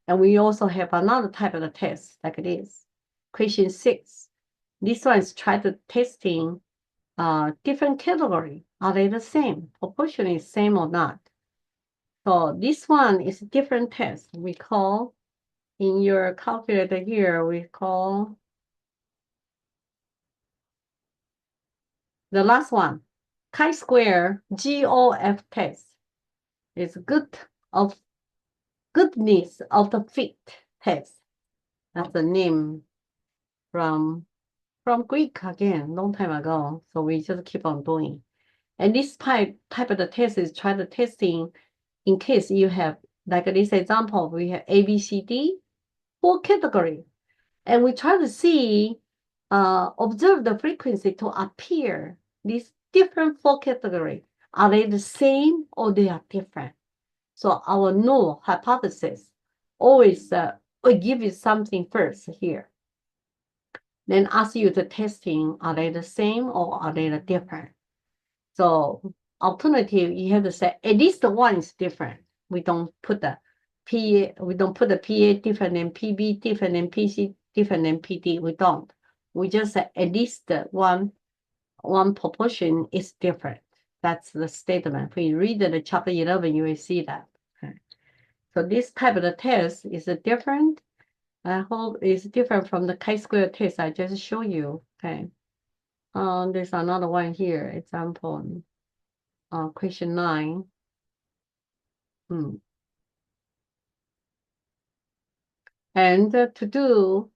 And we also have another type of test like this. Question 6. This one is try to testing different category. Are they the same? Proportion is same or not? So this one is a different test. We call, in your calculator here, we call the last one, chi-square GOF test. It's goodness of the fit test. That's the name from Greek again, long time ago. So we just keep on doing. And this type of the test is try to testing in case you have, like this example, we have A, B, C, D, 4 category. And we try to see, observe the frequency to appear these different 4 category. Are they the same or they are different? So our null hypothesis always will give you something first here. Then ask you the testing, are they the same or are they different? So alternative, you have to say at least the one is different. We don't put the we don't put the PA different than PB different than PC different than PD. We don't. We just say at least one proportion is different. That's the statement. When you read the chapter 11, you will see that. Okay. So this type of the test is different. I hope it's different from the chi-square test I just showed you. Okay. There's another one here. Example. Question 9. And to do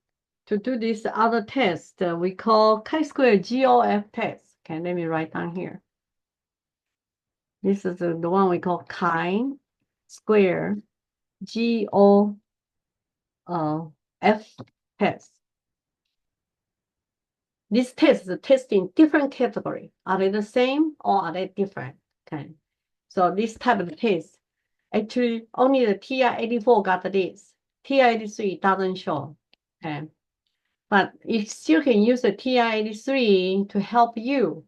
this other test, we call chi-square GOF test. Okay, let me write down here. This is the one we call chi-square GOF test. This test is testing different category. Are they the same or are they different? Okay. So this type of test, actually only the TI-84 got this. TI-83 doesn't show. Okay. But you still can use the TI-83 to help you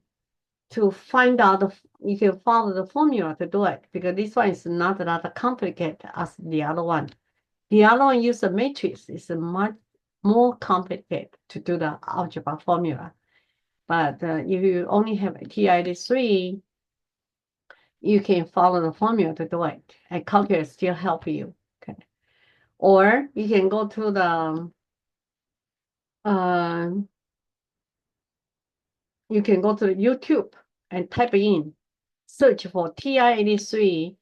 to find out you can follow the formula to do it, because this one is not that complicated as the other one. The other one uses a matrix. It's much more complicated to do the algebra formula. But if you only have a TI-83, you can follow the formula to do it, and calculus still help you. Okay. Or you can go to the you can go to YouTube and type in, search for TI-83.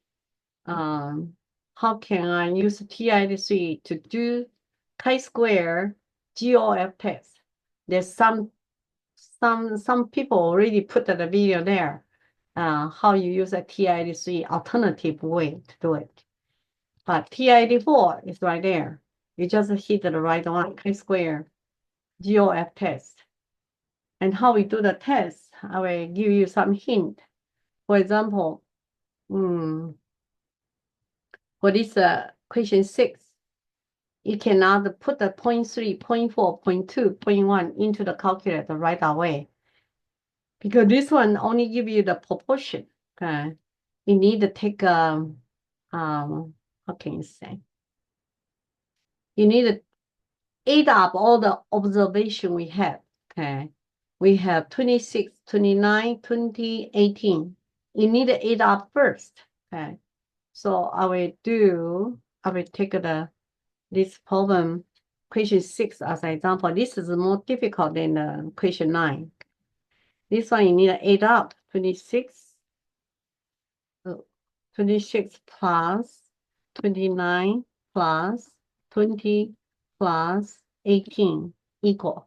How can I use TI-83 to do chi-square GOF test? There's some people already put the video there. How you use a TI-83 alternative way to do it. But TI-84 is right there. You just hit the right one, chi-square GOF test. And how we do the test, I will give you some hint. For example, for this question 6, you cannot put the 0.3, 0.4, 0.2, 0.1 into the calculator right away, because this one only give you the proportion. Okay, you need to take how can you say? You need to add up all the observation we have. Okay, we have 26, 29, 20, 18. You need to add up first. Okay, so I will take this problem, question 6 as an example. This is more difficult than question 9. This one you need to add up 26 plus 29 plus 20 plus 18 equal.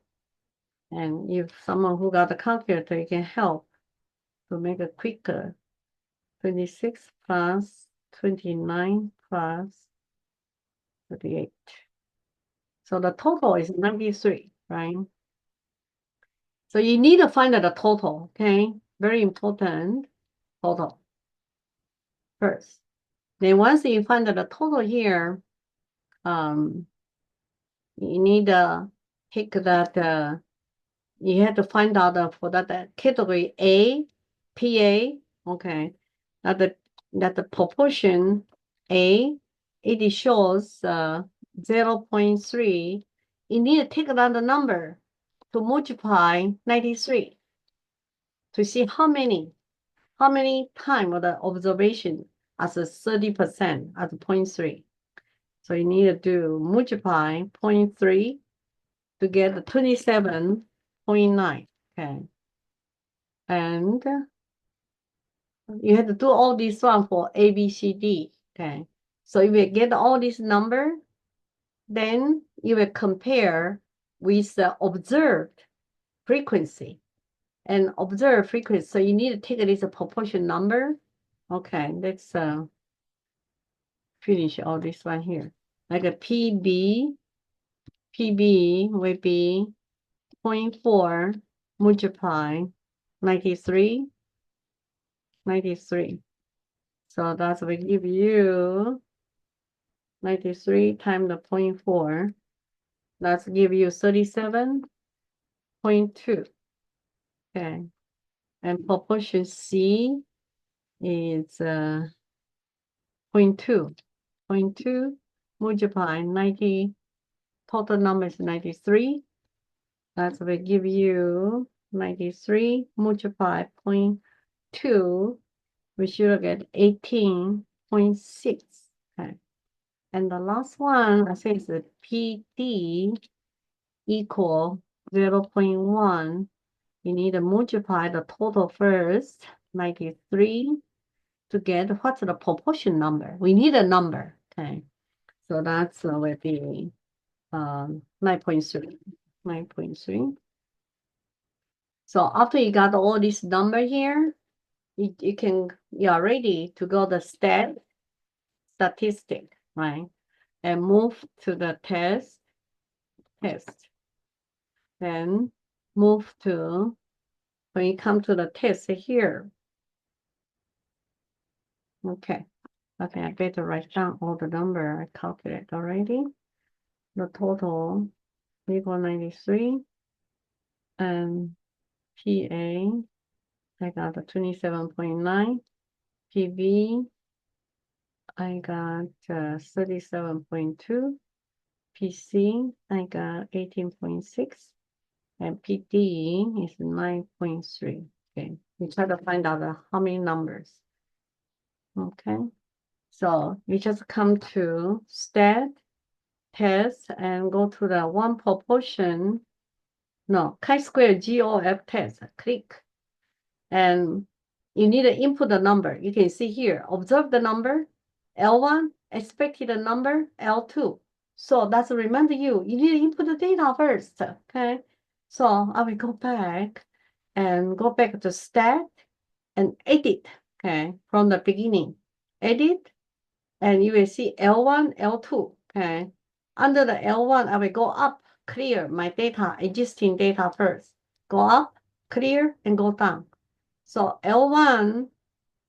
And if someone who got the calculator, you can help to make it quicker. 26 plus 29 plus 38. So the total is 93, right? So you need to find the total, okay? Very important, total first. Then once you find the total here, you need to take that, you have to find out for that category A, PA, okay? That the proportion A, it shows 0.3. You need to take another number to multiply 93 to see how many time of the observation as a 30% as 0.3. So you need to do multiply 0.3 to get 27.9. Okay. And you have to do all this one for A, B, C, D. Okay. So if you get all this number, then you will compare with the observed frequency. And observed frequency, so you need to take this proportion number. Okay, let's finish all this one here. Like a PB will be 0.4 multiply 93. So that will give you 93 times the 0.4. That's give you 37.2. Okay. And proportion C is 0.2. multiply 90, total number is 93. That will give you 93 multiply 0.2. We should get 18.6. Okay. And the last one, I say is the PD equal 0.1. You need to multiply the total first, 93, to get what's the proportion number. We need a number. Okay. So that's with the 9.3. 9.3. So after you got all this number here, you are ready to go the statistic, right? And move to the test. Then move to, when you come to the test here. Okay, I better write down all the number I calculated already. The total equal 93. And PA, I got a 27.9. PB, I got 37.2. PC, I got 18.6. And PD is 9.3. Okay, we try to find out how many numbers. Okay, so you just come to stat, test, and go to the one proportion. No, chi-square GOF test. Click. And you need to input the number. You can see here, observe the number, L1, expected number, L2. So that's remind you need to input the data first, okay? So I will go back to stat and edit, okay, from the beginning. Edit, and you will see L1, L2, okay? Under the L1, I will go up, clear my data, existing data first. Go up, clear, and go down. So L1,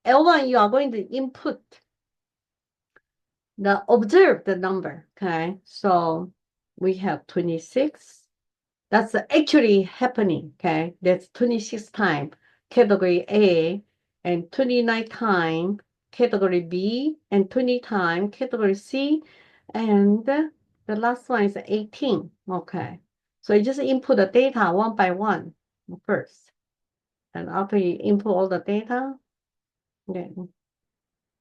you are going to input the observed number, okay? So we have 26. That's actually happening, okay? That's 26 times category A, and 29 times category B, and 20 times category C, and the last one is 18, okay? So you just input the data one by one first. And after you input all the data, then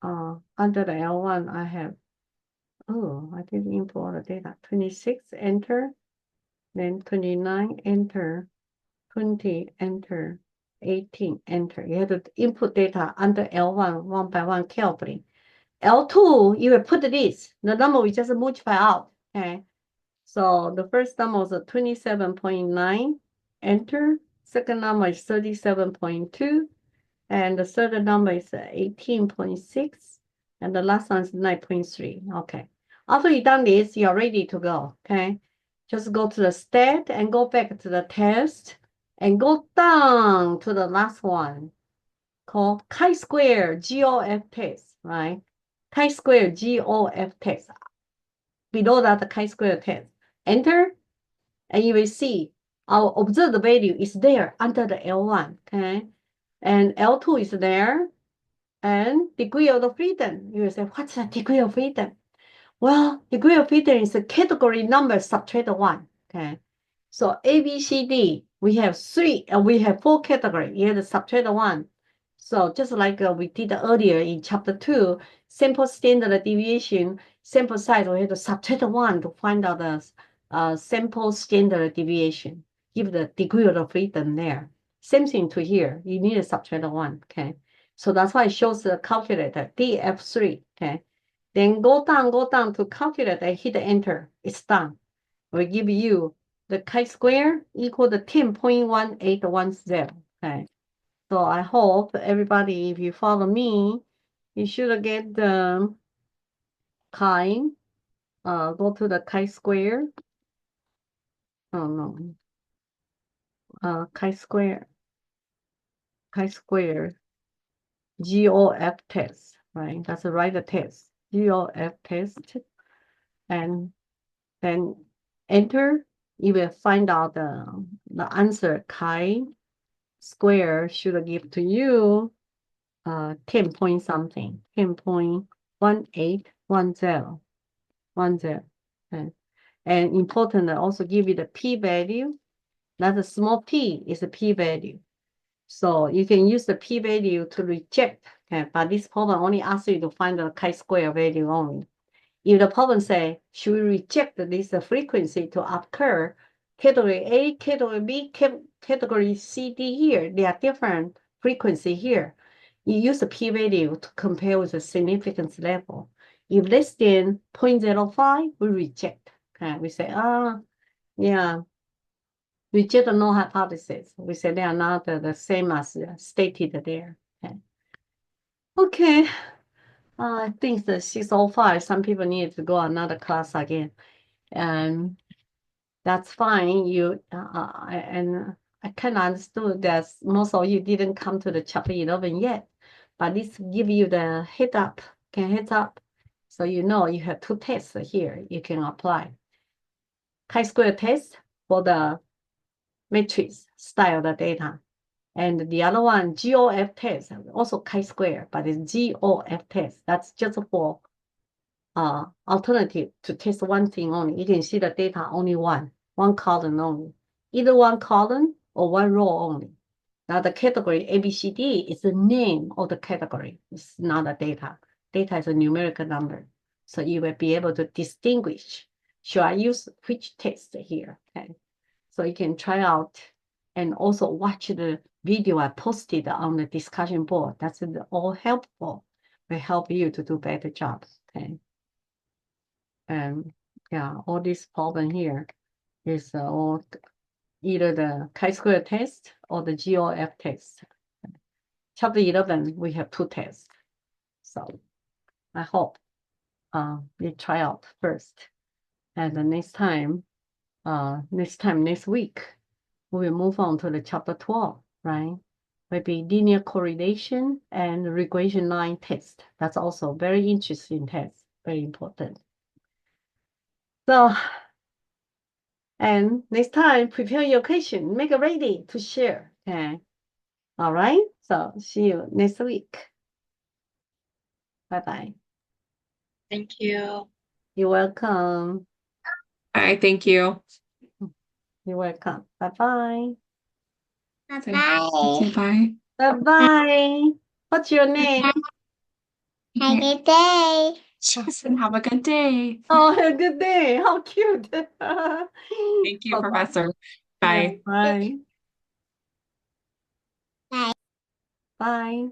under the L1, I have, I didn't input all the data. 26, enter. Then 29, enter. 20, enter. 18, enter. You have to input data under L1 one by one carefully. L2, you will put this. The number we just multiply out. Okay. So the first number was 27.9, enter. Second number is 37.2. And the third number is 18.6. And the last one is 9.3. Okay. After you done this, you're ready to go. Okay. Just go to the stat and go back to the test and go down to the last one called chi-square GOF test, right? Chi-square GOF test. Below that, the chi-square test. Enter, and you will see our observed value is there under the L1. Okay. And L2 is there, and degree of the freedom. You will say, what's the degree of freedom? Well, degree of freedom is a category number subtract 1. Okay. So A, B, C, D, we have 4 categories. You have to subtract 1. So just like we did earlier in chapter 2, sample standard deviation, sample size, we have to subtract 1 to find out the sample standard deviation. Give the degree of the freedom there. Same thing to here. You need to subtract 1. Okay. So that's why it shows the calculator DF3. Okay. Then go down to calculate and hit enter. It's done. We give you the chi-square equal to 10.1810. Okay. So I hope everybody, if you follow me, you should get the chi. Go to the chi-square. Oh no. Chi-square GOF test, right? That's the right test. GOF test. And then enter. You will find out the answer. Chi-square should give to you 10 point something, 10.1810. 1, 0. Okay. And important, also give you the p-value. That a small p is a p-value. So you can use the p-value to reject. Okay, but this problem only asks you to find the chi-square value only. If the problem say, should we reject this frequency to occur, category A, category B, category C, D here, they are different frequency here. You use the p-value to compare with the significance level. If less than 0.05, we reject. Okay, we say, yeah, reject the null hypothesis. We say they are not the same as stated there. Okay. Okay. I think the 6:05, some people need to go another class again. And that's fine. And I kind of understood that most of you didn't come to the chapter 11 yet, but this give you the heads up. So you know you have 2 tests here you can apply. Chi-square test for the matrix style the data. And the other one, GOF test, also chi-square, but it's GOF test. That's just for alternative to test one thing only. You can see the data only one column only. Either one column or one row only. Now the category ABCD is the name of the category. It's not the data. Data is a numerical number. So you will be able to distinguish. Should I use which test here? Okay. So you can try out and also watch the video I posted on the discussion board. That's all helpful. Will help you to do better jobs. Okay. Yeah, all this problem here is all either the chi-square test or the GOF test. Chapter 11, we have 2 tests. So I hope you try out first. And the next week, we will move on to the chapter 12, right? Maybe linear correlation and regression line test. That's also very interesting test, very important. So, and next time, prepare your question, make it ready to share. Okay. All right. So see you next week. Bye-bye. Thank you. You're welcome. All right, thank you. You're welcome. Bye-bye. Say bye. Bye-bye. What's your name? Have a good day. Justin, have a good day. Oh, have a good day. How cute. Thank you, Bye-bye. Professor. Yeah, Bye. bye. Bye. Bye.